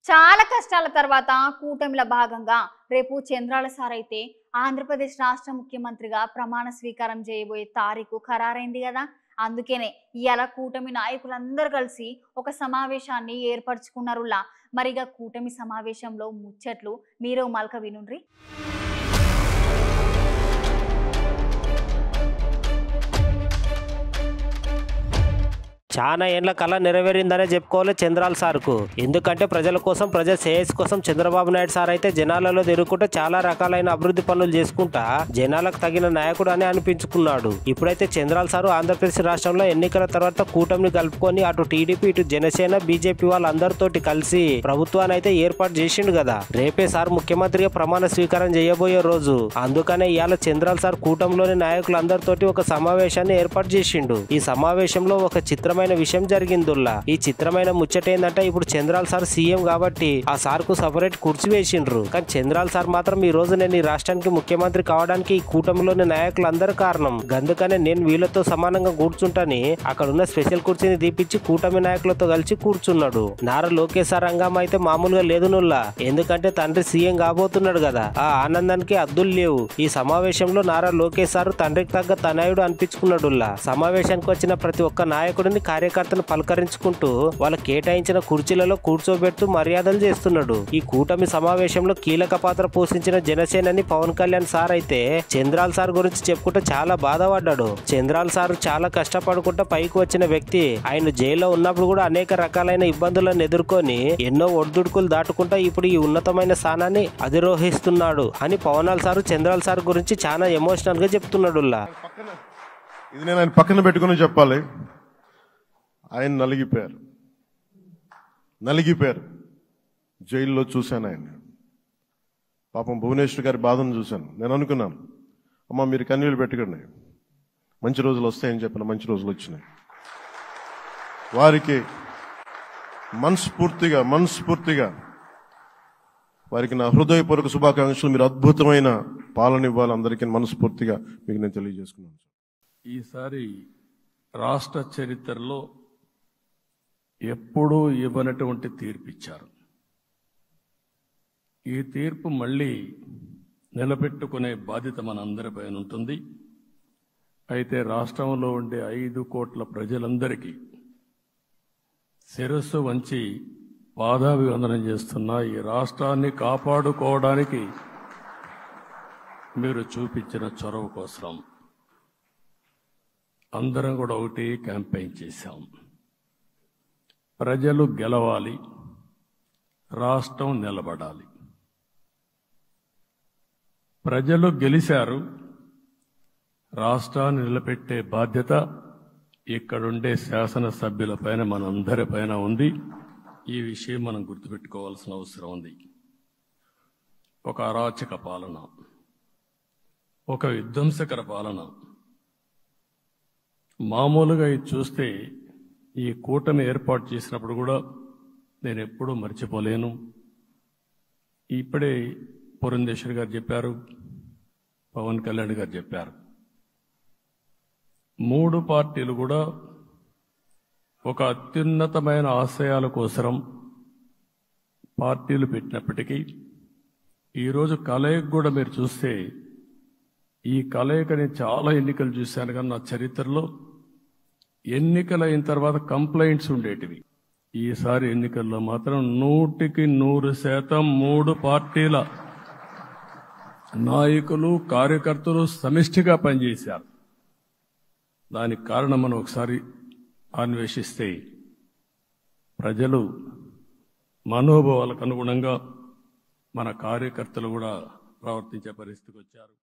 చాలా కష్టాల తర్వాత కూటమిల భాగంగా రేపు చంద్రాల సార్ అయితే ఆంధ్రప్రదేశ్ రాష్ట్ర ముఖ్యమంత్రిగా ప్రమాణ స్వీకారం చేయబోయే తారీఖు ఖరారైంది కదా. అందుకేనే ఇవాళ కూటమి నాయకులందరూ కలిసి ఒక సమావేశాన్ని ఏర్పరచుకున్నారులా. మరిగా కూటమి సమావేశంలో ముచ్చట్లు మీరు మల్క వినుండ్రి. చాలా ఏండ్ల కళ నెరవేరిందనే చెప్పుకోవాలి చంద్రాల సార్కు. ఎందుకంటే ప్రజల కోసం, ప్రజల శ్రేయస్ కోసం చంద్రబాబు నాయుడు సార్ అయితే జనాలలో తిరుగుకుంటూ చాలా రకాలైన అభివృద్ధి పనులు చేసుకుంటా జనాలకు తగిన నాయకుడు అని అనిపించుకున్నాడు. ఇప్పుడైతే చంద్రాల సారు ఆంధ్రప్రదేశ్ రాష్ట్రంలో ఎన్నికల తర్వాత కూటమిని కలుపుకొని అటు టీడీపీ, ఇటు జనసేన, బీజేపీ వాళ్ళందరితోటి కలిసి ప్రభుత్వాన్ని అయితే ఏర్పాటు చేసిండు కదా. రేపే సార్ ముఖ్యమంత్రిగా ప్రమాణ స్వీకారం చేయబోయే రోజు. అందుకనే ఇవాళ చంద్రాల సార్ కూటమిలోని నాయకులందరితోటి ఒక సమావేశాన్ని ఏర్పాటు చేసిండు. ఈ సమావేశంలో ఒక చిత్రమైన విషయం జరిగిందుల్లా. ఈ చిత్రమైన ముచ్చట ఏంటంటే ఇప్పుడు చంద్రాల సార్ సీఎం కాబట్టి ఆ సార్ కు సపరేట్ కుర్చీ వేసిండ్రు. కానీ చంద్రాల సార్ మాత్రం ఈ రోజు నేను ఈ రాష్ట్రానికి ముఖ్యమంత్రి కావడానికి ఈ కూటమిలోని నాయకులందరూ కారణం. అందుకనే నేను వీళ్ళతో సమానంగా కూర్చుంటాని అక్కడ ఉన్న స్పెషల్ కుర్చీని దీపించి కూటమి నాయకులతో కలిసి కూర్చున్నాడు. నారా లోకేష్ సార్ హంగామా అయితే మామూలుగా లేదు నుల్లా. ఎందుకంటే తండ్రి సీఎం కాబోతున్నాడు కదా. ఆ ఆనందానికి అద్దులు లేవు. ఈ సమావేశంలో నారా లోకేష్ సార్ తండ్రికి తగ్గ తనయుడు అనిపించుకున్నాడుల్లా. సమావేశానికి వచ్చిన ప్రతి ఒక్క నాయకుడిని, కార్యకర్తను పలకరించుకుంటూ వాళ్ళ కేటాయించిన కుర్చీలలో కూర్చోబెడుతూ మర్యాదలు చేస్తున్నాడు. ఈ కూటమి సమావేశంలో కీలక పాత్ర పోషించిన జనసేనని పవన్ కళ్యాణ్ సార్ అయితే చంద్రాల సార్ గురించి చెప్పుకుంటూ చాలా బాధపడ్డాడు. చంద్రాల సార్ చాలా కష్టపడుకుంటూ పైకి వచ్చిన వ్యక్తి. ఆయన జైల్లో ఉన్నప్పుడు కూడా అనేక రకాలైన ఇబ్బందులను ఎదుర్కొని ఎన్నో ఒడిదుడుకులు దాటుకుంటా ఇప్పుడు ఈ ఉన్నతమైన స్థానాన్ని అధిరోహిస్తున్నాడు అని పవన్ సార్ చంద్రాల సార్ గురించి చాలా ఎమోషనల్ గా చెప్తున్నాడు. ఇది నేను ఆయన పక్కన పెట్టుకుని చెప్పాలి. ఆయన నలిగిపోయారు. జైల్లో చూశాను ఆయన. పాపం భువనేశ్వర్ గారి బాధను చూశాను. నేను అనుకున్నాను, అమ్మ మీరు కన్నీళ్ళు పెట్టుకోండి, మంచి రోజులు వస్తాయని చెప్పిన మంచి రోజులు వచ్చినాయి. వారికి మనస్ఫూర్తిగా వారికి నా హృదయపూర్వక శుభాకాంక్షలు. మీరు అద్భుతమైన పాలన ఇవ్వాలి అందరికీ మనస్ఫూర్తిగా మీకు నేను తెలియజేసుకున్నాను. ఈసారి రాష్ట్ర చరిత్రలో ఎప్పుడూ ఇవ్వనటువంటి తీర్పు ఇచ్చారు. ఈ తీర్పు మళ్ళీ నిలబెట్టుకునే బాధ్యత మనందరిపైన ఉంటుంది. అయితే రాష్ట్రంలో ఉండే 5 కోట్ల ప్రజలందరికీ శిరస్సు వంచి పాదాభివందనం చేస్తున్న ఈ రాష్ట్రాన్ని కాపాడుకోవడానికి మీరు చూపించిన చొరవ కోసం అందరం కూడా ఒకటి క్యాంపెయిన్ చేశాం. ప్రజలు గెలవాలి, రాష్ట్రం నిలబడాలి. ప్రజలు గెలిచారు. రాష్ట్రాన్ని నిలబెట్టే బాధ్యత ఇక్కడుండే శాసనసభ్యులపైన మనందరిపైన ఉంది. ఈ విషయం మనం గుర్తుపెట్టుకోవాల్సిన అవసరం ఉంది. ఒక అరాచక పాలన, ఒక విధ్వంసకర పాలన. మామూలుగా ఇది చూస్తే ఈ కూటమి ఏర్పాటు చేసినప్పుడు కూడా నేను ఎప్పుడూ మర్చిపోలేను. ఇప్పుడే పురంధేశ్వరి గారు చెప్పారు, పవన్ కళ్యాణ్ గారు చెప్పారు. 3 పార్టీలు కూడా ఒక అత్యున్నతమైన ఆశయాల కోసం పార్టీలు పెట్టినప్పటికీ ఈరోజు కలయిక కూడా మీరు చూస్తే, ఈ కలయికని చాలా ఎన్నికలు చూశాను కానీ నా చరిత్రలో ఎన్నికలైన తర్వాత కంప్లైంట్స్ ఉండేటివి. ఈసారి ఎన్నికల్లో మాత్రం 100కి 100% 3 పార్టీల నాయకులు, కార్యకర్తలు సమిష్టిగా పనిచేశారు. దానికి కారణం మనం ఒకసారి అన్వేషిస్తే ప్రజలు మనోభావాలకు అనుగుణంగా మన కార్యకర్తలు కూడా ప్రవర్తించే పరిస్థితికి వచ్చారు.